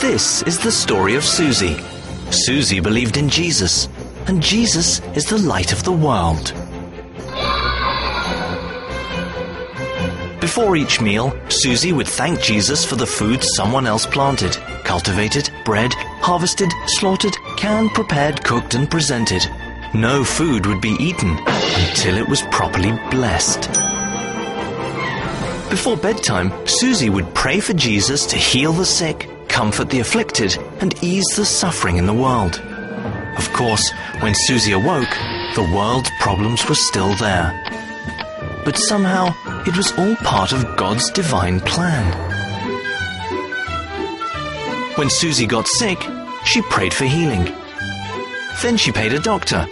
This is the story of Suzie. Suzie believed in Jesus, and Jesus is the light of the world. Before each meal, Suzie would thank Jesus for the food someone else planted, cultivated, bred, harvested, slaughtered, canned, prepared, cooked, and presented. No food would be eaten until it was properly blessed. Before bedtime, Suzie would pray for Jesus to heal the sick, comfort the afflicted, and ease the suffering in the world. Of course, when Suzie awoke, the world's problems were still there. But somehow, it was all part of God's divine plan. When Suzie got sick, she prayed for healing. Then she paid a doctor,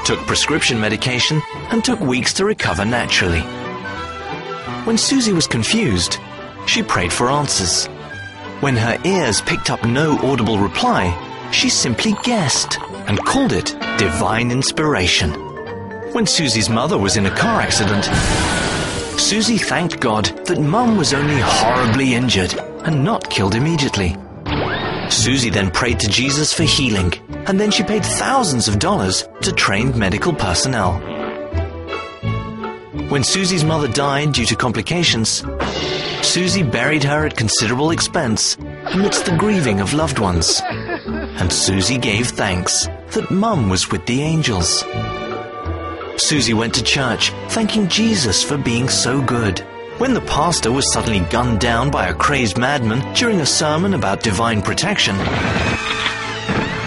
took prescription medication, and took weeks to recover naturally. When Suzie was confused, she prayed for answers. When her ears picked up no audible reply, she simply guessed and called it divine inspiration. When Suzie's mother was in a car accident, Suzie thanked God that Mum was only horribly injured and not killed immediately. Suzie then prayed to Jesus for healing, and then she paid thousands of dollars to trained medical personnel. When Suzie's mother died due to complications, Suzie buried her at considerable expense amidst the grieving of loved ones. And Suzie gave thanks that Mum was with the angels. Suzie went to church, thanking Jesus for being so good. When the pastor was suddenly gunned down by a crazed madman during a sermon about divine protection,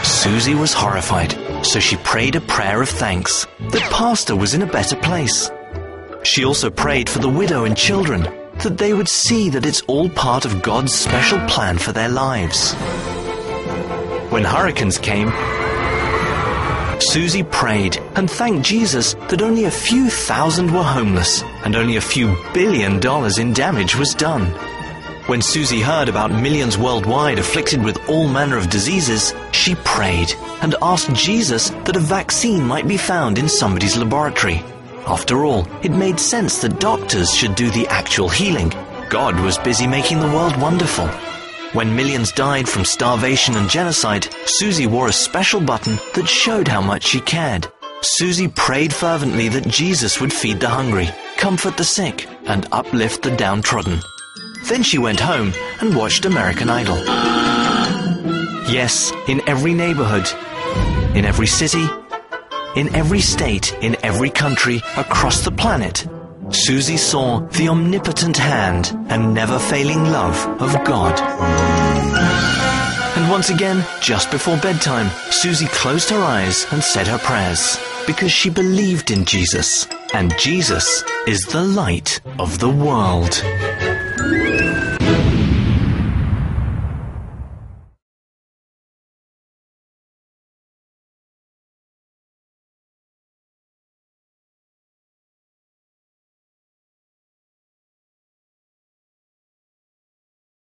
Suzie was horrified, so she prayed a prayer of thanks. The pastor was in a better place. She also prayed for the widow and children, that they would see that it's all part of God's special plan for their lives. When hurricanes came, Suzie prayed and thanked Jesus that only a few thousand were homeless and only a few $1 billion in damage was done. When Suzie heard about millions worldwide afflicted with all manner of diseases, she prayed and asked Jesus that a vaccine might be found in somebody's laboratory. After all, it made sense that doctors should do the actual healing. God was busy making the world wonderful. When millions died from starvation and genocide, Suzie wore a special button that showed how much she cared. Suzie prayed fervently that Jesus would feed the hungry, comfort the sick, and uplift the downtrodden. Then she went home and watched American Idol. Yes, in every neighborhood, in every city, in every state, in every country, across the planet, Suzie saw the omnipotent hand and never-failing love of God. And once again, just before bedtime, Suzie closed her eyes and said her prayers, because she believed in Jesus, and Jesus is the light of the world.